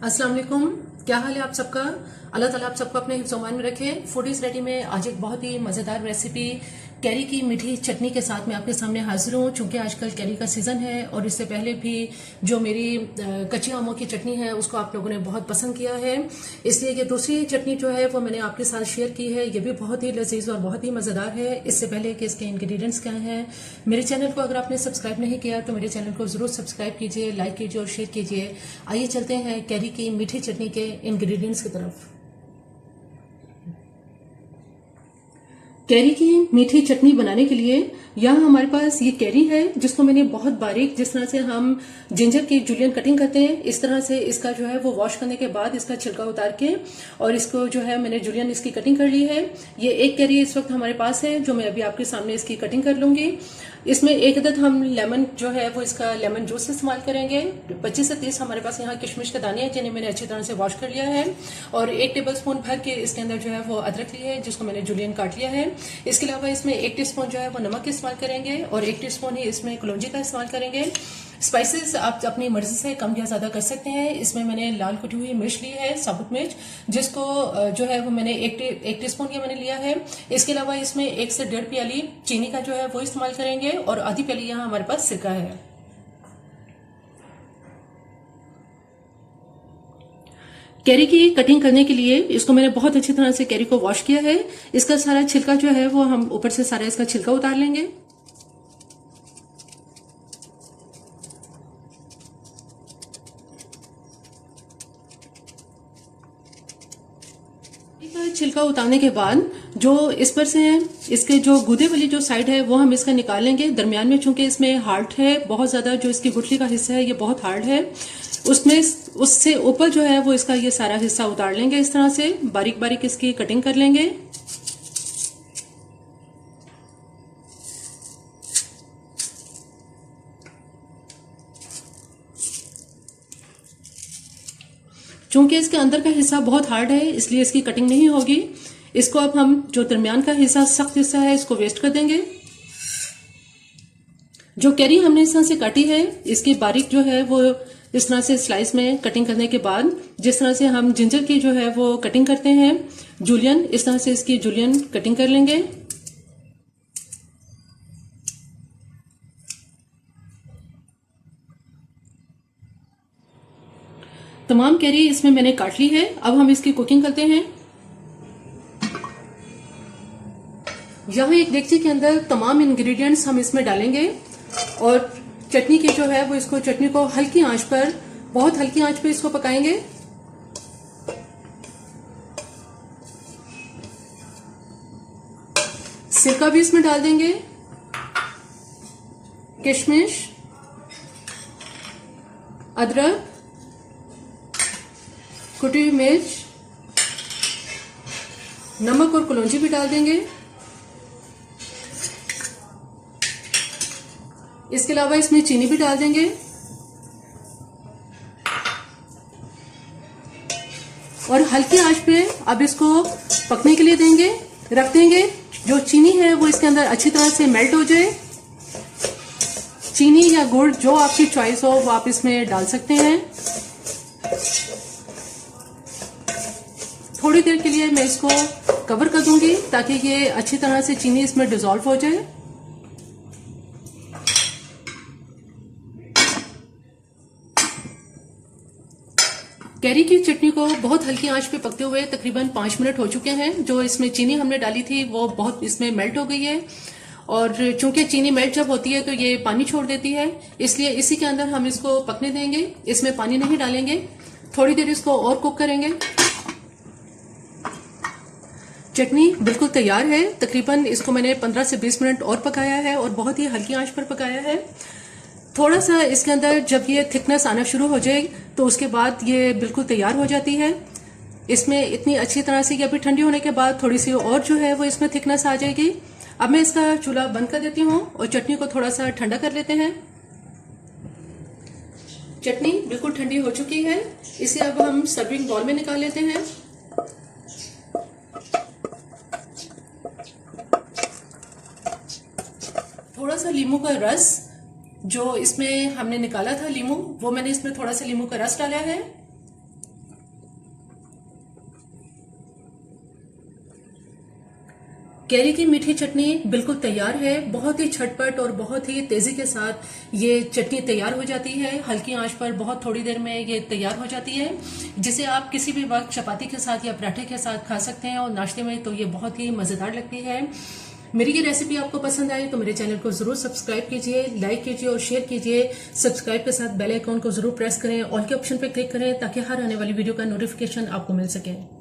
अस्सलाम वालेकुम। क्या हाल है आप सबका। अल्लाह ताला आप सबको अपने हिफ्ज़-ओ-मान में रखे। फूडीज रेडी में आज एक बहुत ही मज़ेदार रेसिपी कैरी की मीठी चटनी के साथ मैं आपके सामने हाजिर हूँ। चूंकि आजकल कैरी का सीजन है और इससे पहले भी जो मेरी कच्चे आमों की चटनी है उसको आप लोगों ने बहुत पसंद किया है, इसलिए ये दूसरी चटनी जो है वो मैंने आपके साथ शेयर की है। ये भी बहुत ही लजीज और बहुत ही मज़ेदार है। इससे पहले कि इसके इंग्रेडिएंट्स क्या हैं, मेरे चैनल को अगर आपने सब्सक्राइब नहीं किया तो मेरे चैनल को जरूर सब्सक्राइब कीजिए, लाइक कीजिए और शेयर कीजिए। आइए चलते हैं कैरी की मीठी चटनी के इंग्रेडिएंट्स की तरफ। कैरी की मीठी चटनी बनाने के लिए यहाँ हमारे पास ये कैरी है जिसको मैंने बहुत बारीक, जिस तरह से हम जिंजर की जूलियन कटिंग करते हैं इस तरह से इसका जो है वो वॉश करने के बाद इसका छिलका उतार के और इसको जो है मैंने जूलियन इसकी कटिंग कर ली है। ये एक कैरी इस वक्त हमारे पास है जो मैं अभी आपके सामने इसकी कटिंग कर लूंगी। इसमें एक अदद हम लेमन जो है वो इसका लेमन जूस इस्तेमाल करेंगे। 25 से 30 हमारे पास यहाँ किशमिश के दाने हैं जिन्हें मैंने अच्छी तरह से वॉश कर लिया है और 1 टेबलस्पून भर के इसके अंदर जो है वो अदरक ली है जिसको मैंने जूलियन काट लिया है। इसके अलावा इसमें 1 टीस्पून जो है वो नमक इस्तेमाल करेंगे और 1 टीस्पून ही इसमें कलौंजी का इस्तेमाल करेंगे। स्पाइसेस आप अपनी मर्जी से कम या ज्यादा कर सकते हैं। इसमें मैंने लाल कुटी हुई मिर्च ली है, साबुत मिर्च, जिसको जो है वो मैंने एक टीस्पून की मैंने लिया है। इसके अलावा इसमें 1 से 1.5 प्याली चीनी का जो है वो इस्तेमाल करेंगे और आधी प्याली यहाँ हमारे पास सिरका है। कैरी की कटिंग करने के लिए इसको मैंने बहुत अच्छी तरह से कैरी को वॉश किया है। इसका सारा छिलका जो है वो हम ऊपर से सारा इसका छिलका उतार लेंगे। छिलका उतारने के बाद जो इस पर से इसके जो गूदे वाली जो साइड है वो हम इसका निकाल लेंगे। दरमियान में चूंकि इसमें हार्ड है बहुत ज्यादा, जो इसकी गुठली का हिस्सा है ये बहुत हार्ड है, उसमें उससे ऊपर जो है वो इसका ये सारा हिस्सा उतार लेंगे। इस तरह से बारीक बारीक इसकी कटिंग कर लेंगे। चूंकि इसके अंदर का हिस्सा बहुत हार्ड है इसलिए इसकी कटिंग नहीं होगी। इसको अब हम जो दरमियान का हिस्सा, सख्त हिस्सा है, इसको वेस्ट कर देंगे। जो कैरी हमने इस तरह से काटी है इसकी बारीक जो है वो इस तरह से स्लाइस में कटिंग करने के बाद, जिस तरह से हम जिंजर की जो है वो कटिंग करते हैं जूलियन, इस तरह से इसकी जूलियन कटिंग कर लेंगे। तमाम कैरी इसमें मैंने काट ली है। अब हम इसकी कुकिंग करते हैं। यहाँ एक डेगची के अंदर तमाम इंग्रेडिएंट्स हम इसमें डालेंगे और चटनी की जो है वो इसको चटनी को हल्की आंच पर, बहुत हल्की आंच पर इसको पकाएंगे। सिरका भी इसमें डाल देंगे, किशमिश, अदरक, कुटी हुई मिर्च, नमक और कलौंजी भी डाल देंगे। इसके अलावा इसमें चीनी भी डाल देंगे और हल्की आंच पे अब इसको पकने के लिए देंगे, रख देंगे। जो चीनी है वो इसके अंदर अच्छी तरह से मेल्ट हो जाए। चीनी या गुड़ जो आपकी चॉइस हो वो आप इसमें डाल सकते हैं। थोड़ी देर के लिए मैं इसको कवर कर दूंगी ताकि ये अच्छी तरह से चीनी इसमें डिसॉल्व हो जाए। कैरी की चटनी को बहुत हल्की आंच पे पकते हुए तकरीबन 5 मिनट हो चुके हैं। जो इसमें चीनी हमने डाली थी वो बहुत इसमें मेल्ट हो गई है और चूंकि चीनी मेल्ट जब होती है तो ये पानी छोड़ देती है, इसलिए इसी के अंदर हम इसको पकने देंगे। इसमें पानी नहीं डालेंगे, थोड़ी देर इसको और कुक करेंगे। चटनी बिल्कुल तैयार है। तकरीबन इसको मैंने 15 से 20 मिनट और पकाया है और बहुत ही हल्की आंच पर पकाया है। थोड़ा सा इसके अंदर जब ये थिकनेस आना शुरू हो जाए तो उसके बाद ये बिल्कुल तैयार हो जाती है। इसमें इतनी अच्छी तरह से, ये अभी ठंडी होने के बाद थोड़ी सी और जो है वो इसमें थिकनेस आ जाएगी। अब मैं इसका चूल्हा बंद कर देती हूँ और चटनी को थोड़ा सा ठंडा कर लेते हैं। चटनी बिल्कुल ठंडी हो चुकी है, इसे अब हम सर्विंग बाउल में निकाल लेते हैं। थोड़ा सा लीमू का रस जो इसमें हमने निकाला था लीमू, वो मैंने इसमें थोड़ा सा लीमू का रस डाला है। कैरी की मीठी चटनी बिल्कुल तैयार है। बहुत ही झटपट और बहुत ही तेजी के साथ ये चटनी तैयार हो जाती है। हल्की आंच पर बहुत थोड़ी देर में ये तैयार हो जाती है, जिसे आप किसी भी वक्त चपाती के साथ या पराठे के साथ खा सकते हैं और नाश्ते में तो ये बहुत ही मजेदार लगती है। मेरी ये रेसिपी आपको पसंद आई तो मेरे चैनल को जरूर सब्सक्राइब कीजिए, लाइक कीजिए और शेयर कीजिए। सब्सक्राइब के साथ बेल आइकॉन को जरूर प्रेस करें, ऑल के ऑप्शन पर क्लिक करें ताकि हर आने वाली वीडियो का नोटिफिकेशन आपको मिल सके।